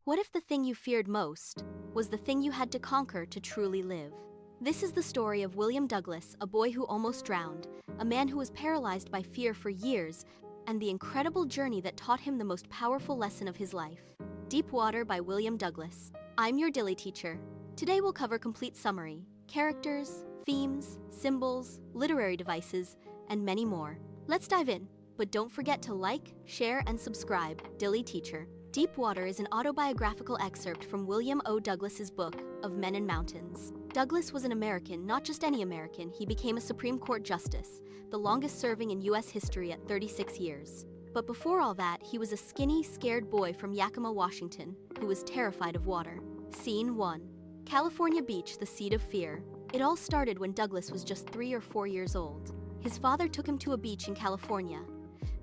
What if the thing you feared most was the thing you had to conquer to truly live? This is the story of William Douglas, a boy who almost drowned, a man who was paralyzed by fear for years, and the incredible journey that taught him the most powerful lesson of his life. Deep Water by William Douglas. I'm your Dilly teacher. Today we'll cover complete summary, characters, themes, symbols, literary devices, and many more. Let's dive in, but don't forget to like, share, and subscribe. Dilly Teacher. Deep Water is an autobiographical excerpt from William O. Douglas's book, Of Men and Mountains. Douglas was an American, not just any American. He became a Supreme Court justice, the longest serving in U.S. history at 36 years. But before all that, he was a skinny, scared boy from Yakima, Washington, who was terrified of water. Scene 1. California Beach, the seat of fear. It all started when Douglas was just 3 or 4 years old. His father took him to a beach in California.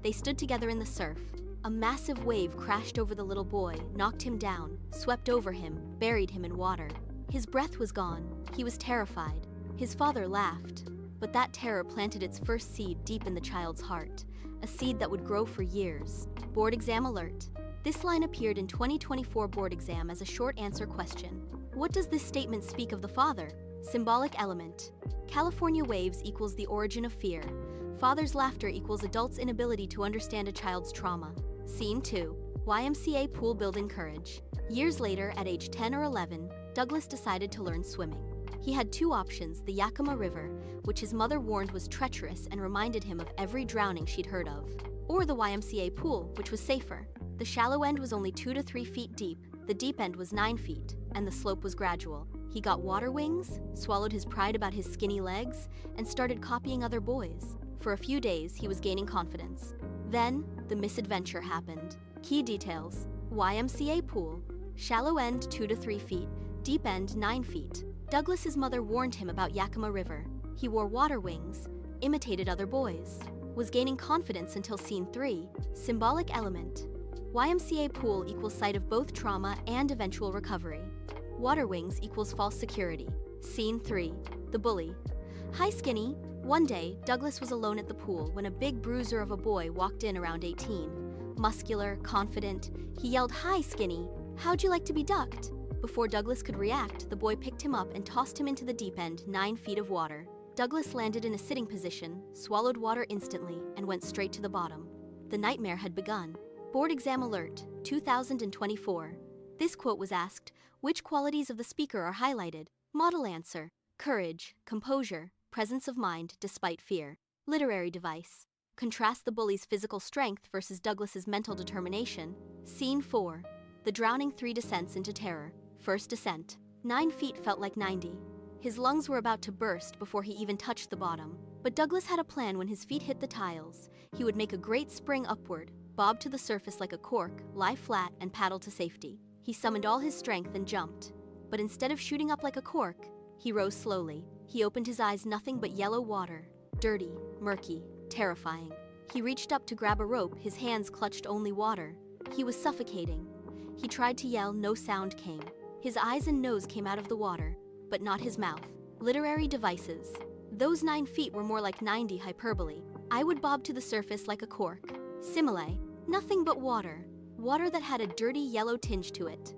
They stood together in the surf. A massive wave crashed over the little boy, knocked him down, swept over him, buried him in water. His breath was gone. He was terrified. His father laughed. But that terror planted its first seed deep in the child's heart, a seed that would grow for years. Board exam alert. This line appeared in 2024 board exam as a short answer question. What does this statement speak of the father? Symbolic element. California waves equals the origin of fear. Father's laughter equals adults' inability to understand a child's trauma. Scene 2. YMCA pool building courage. Years later, at age 10 or 11, Douglas decided to learn swimming. He had two options: the Yakima River, which his mother warned was treacherous and reminded him of every drowning she'd heard of, or the YMCA pool, which was safer. The shallow end was only 2 to 3 feet deep, the deep end was 9 feet, and the slope was gradual. He got water wings, swallowed his pride about his skinny legs, and started copying other boys. For a few days, he was gaining confidence. Then, the misadventure happened. Key details: YMCA pool, shallow end 2 to 3 feet, deep end 9 feet. Douglas's mother warned him about Yakima River. He wore water wings, imitated other boys, was gaining confidence until scene 3, symbolic element. YMCA pool equals site of both trauma and eventual recovery. Water wings equals false security. Scene 3, the bully. Hi, Skinny. One day, Douglas was alone at the pool when a big bruiser of a boy walked in around 18. Muscular, confident, he yelled, "Hi, Skinny. How'd you like to be ducked?" Before Douglas could react, the boy picked him up and tossed him into the deep end, 9 feet of water. Douglas landed in a sitting position, swallowed water instantly, and went straight to the bottom. The nightmare had begun. Board exam alert, 2024. This quote was asked, which qualities of the speaker are highlighted? Model answer: courage, composure, presence of mind despite fear. Literary device. Contrast the bully's physical strength versus Douglas's mental determination. Scene 4. The drowning 3 descents into terror. First descent. 9 feet felt like 90. His lungs were about to burst before he even touched the bottom. But Douglas had a plan. When his feet hit the tiles, he would make a great spring upward, bob to the surface like a cork, lie flat, and paddle to safety. He summoned all his strength and jumped. But instead of shooting up like a cork, he rose slowly. He opened his eyes, nothing but yellow water. Dirty, murky, terrifying. He reached up to grab a rope, his hands clutched only water. He was suffocating. He tried to yell, no sound came. His eyes and nose came out of the water, but not his mouth. Literary devices. Those 9 feet were more like 90. Hyperbole. I would bob to the surface like a cork. Simile. Nothing but water. Water that had a dirty yellow tinge to it.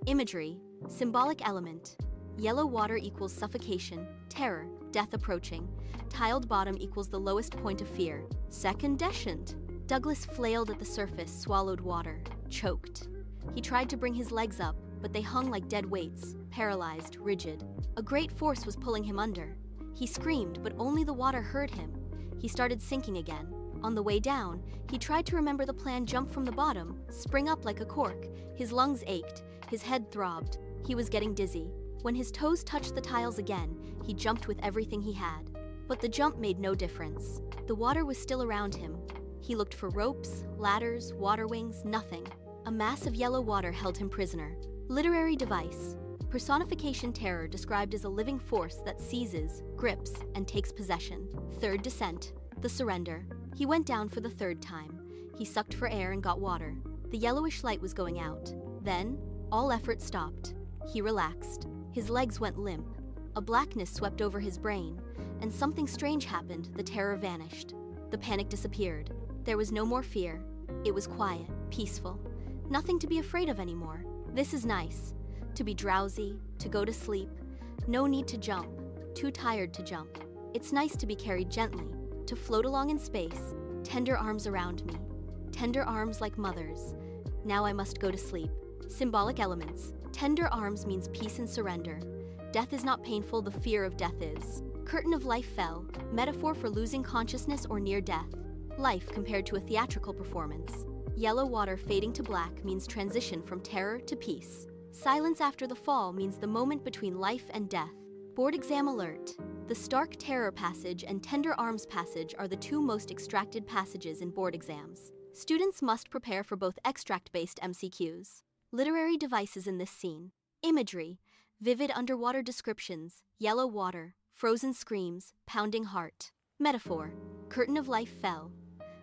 Imagery. Symbolic element. Yellow water equals suffocation, terror, death approaching. Tiled bottom equals the lowest point of fear. Second descent. Douglas flailed at the surface, swallowed water, choked. He tried to bring his legs up, but they hung like dead weights, paralyzed, rigid. A great force was pulling him under. He screamed, but only the water heard him. He started sinking again. On the way down, he tried to remember the plan: jump from the bottom, spring up like a cork. His lungs ached, his head throbbed. He was getting dizzy. When his toes touched the tiles again, he jumped with everything he had. But the jump made no difference. The water was still around him. He looked for ropes, ladders, water wings, nothing. A mass of yellow water held him prisoner. Literary device. Personification: terror described as a living force that seizes, grips, and takes possession. Third descent. The surrender. He went down for the 3rd time. He sucked for air and got water. The yellowish light was going out. Then, all effort stopped. He relaxed. His legs went limp. A blackness swept over his brain, and something strange happened. The terror vanished. The panic disappeared. There was no more fear. It was quiet, peaceful. Nothing to be afraid of anymore. This is nice. To be drowsy, to go to sleep. No need to jump. Too tired to jump. It's nice to be carried gently, to float along in space. Tender arms around me. Tender arms like mothers. Now I must go to sleep. Symbolic elements. Tender arms means peace and surrender. Death is not painful, the fear of death is. Curtain of life fell, metaphor for losing consciousness or near death. Life compared to a theatrical performance. Yellow water fading to black means transition from terror to peace. Silence after the fall means the moment between life and death. Board exam alert. The stark terror passage and tender arms passage are the two most extracted passages in board exams. Students must prepare for both extract-based MCQs. Literary devices in this scene. Imagery. Vivid underwater descriptions. Yellow water. Frozen screams. Pounding heart. Metaphor. Curtain of life fell.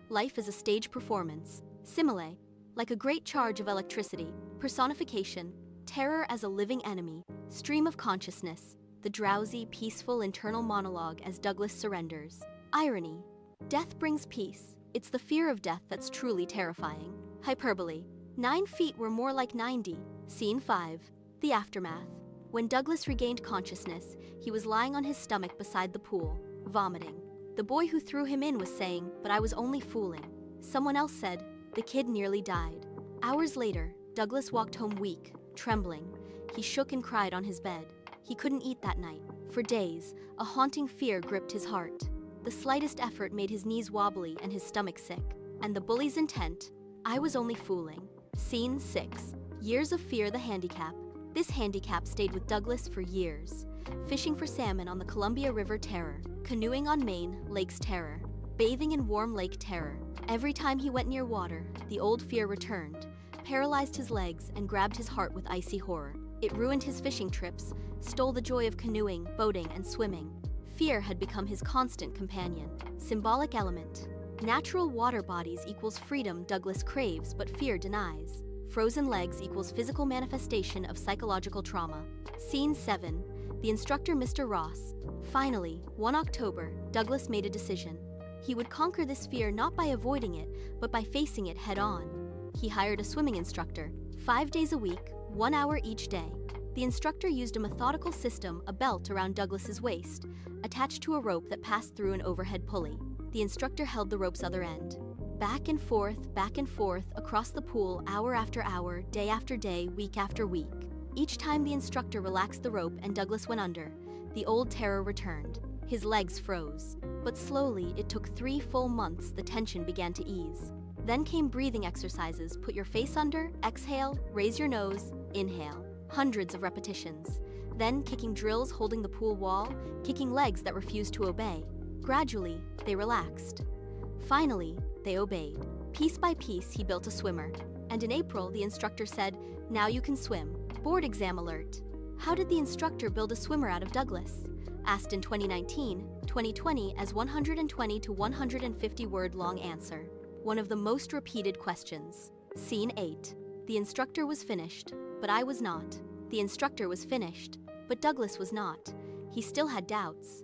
Life is a stage performance. Simile. Like a great charge of electricity. Personification. Terror as a living enemy. Stream of consciousness. The drowsy, peaceful internal monologue as Douglas surrenders. Irony. Death brings peace. It's the fear of death that's truly terrifying. Hyperbole. 9 feet were more like 90. Scene 5. The aftermath. When Douglas regained consciousness, he was lying on his stomach beside the pool, vomiting. The boy who threw him in was saying, "But I was only fooling." Someone else said, "The kid nearly died." Hours later, Douglas walked home weak, trembling. He shook and cried on his bed. He couldn't eat that night. For days, a haunting fear gripped his heart. The slightest effort made his knees wobbly and his stomach sick. And the bully's intent? "I was only fooling." Scene 6. Years of fear, the handicap. This handicap stayed with Douglas for years. Fishing for salmon on the Columbia River, terror. Canoeing on Maine, lakes, terror. Bathing in warm lake, terror. Every time he went near water, the old fear returned, paralyzed his legs and grabbed his heart with icy horror. It ruined his fishing trips, stole the joy of canoeing, boating, and swimming. Fear had become his constant companion. Symbolic element. Natural water bodies equals freedom Douglas craves but fear denies. Frozen legs equals physical manifestation of psychological trauma. Scene 7. The instructor, Mr. Ross. Finally, one October, Douglas made a decision. He would conquer this fear not by avoiding it, but by facing it head-on. He hired a swimming instructor, 5 days a week, 1 hour each day. The instructor used a methodical system, a belt around Douglas's waist, attached to a rope that passed through an overhead pulley. The instructor held the rope's other end. Back and forth, across the pool, hour after hour, day after day, week after week. Each time the instructor relaxed the rope and Douglas went under, the old terror returned. His legs froze. But slowly, it took 3 full months, the tension began to ease. Then came breathing exercises. Put your face under, exhale, raise your nose, inhale. Hundreds of repetitions. Then kicking drills holding the pool wall, kicking legs that refused to obey. Gradually, they relaxed. Finally, they obeyed. Piece by piece, he built a swimmer. And in April, the instructor said, "Now you can swim." Board exam alert. How did the instructor build a swimmer out of Douglas? Asked in 2019, 2020 as 120 to 150 word long answer. One of the most repeated questions. Scene 8. The instructor was finished, but I was not. The instructor was finished, but Douglas was not. He still had doubts.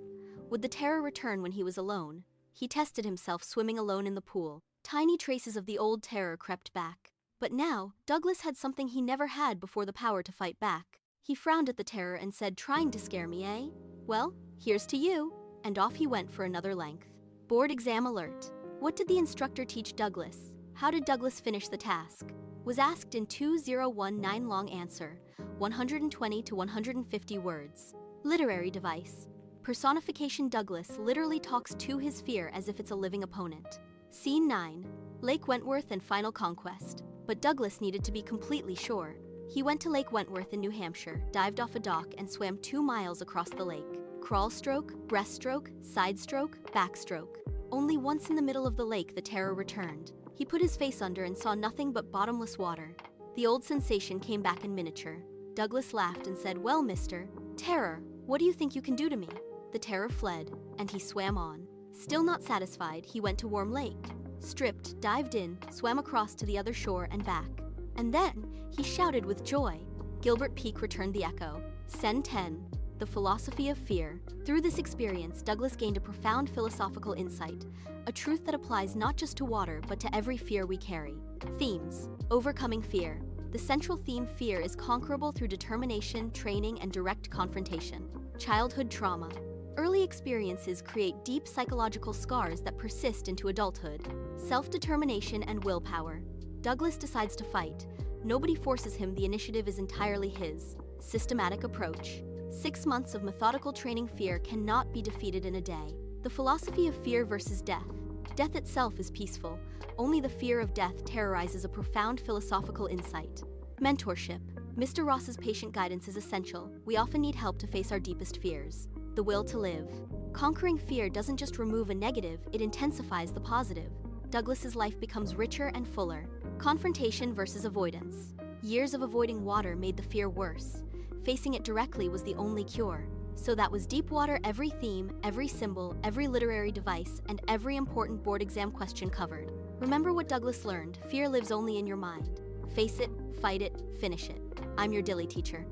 Would the terror return when he was alone? He tested himself swimming alone in the pool. Tiny traces of the old terror crept back. But now, Douglas had something he never had before, the power to fight back. He frowned at the terror and said, "Trying to scare me, eh? Well, here's to you." And off he went for another length. Board exam alert. What did the instructor teach Douglas? How did Douglas finish the task? Was asked in 2019 long answer, 120 to 150 words. Literary device. Personification. Douglas literally talks to his fear as if it's a living opponent. Scene 9. Lake Wentworth and final conquest. But Douglas needed to be completely sure. He went to Lake Wentworth in New Hampshire, dived off a dock and swam 2 miles across the lake. Crawl stroke, breaststroke, side stroke, backstroke. Only once in the middle of the lake the terror returned. He put his face under and saw nothing but bottomless water. The old sensation came back in miniature. Douglas laughed and said, "Well, Mr. Terror, what do you think you can do to me?" The terror fled, and he swam on. Still not satisfied, he went to Warm Lake. Stripped, dived in, swam across to the other shore and back. And then, he shouted with joy. Gilbert Peak returned the echo. Sen 10. The philosophy of fear. Through this experience, Douglas gained a profound philosophical insight, a truth that applies not just to water, but to every fear we carry. Themes. Overcoming fear. The central theme, fear, is conquerable through determination, training, and direct confrontation. Childhood trauma. Early experiences create deep psychological scars that persist into adulthood. Self-determination and willpower. Douglas decides to fight. Nobody forces him, the initiative is entirely his. Systematic approach. 6 months of methodical training. Fear cannot be defeated in a day. The philosophy of fear versus death. Death itself is peaceful. Only the fear of death terrorizes, a profound philosophical insight. Mentorship. Mr. Ross's patient guidance is essential. We often need help to face our deepest fears. The will to live. Conquering fear doesn't just remove a negative, it intensifies the positive. Douglas's life becomes richer and fuller. Confrontation versus avoidance. Years of avoiding water made the fear worse. Facing it directly was the only cure. So that was Deepwater, every theme, every symbol, every literary device, and every important board exam question covered. Remember what Douglas learned: fear lives only in your mind. Face it, fight it, finish it. I'm your Dilly teacher.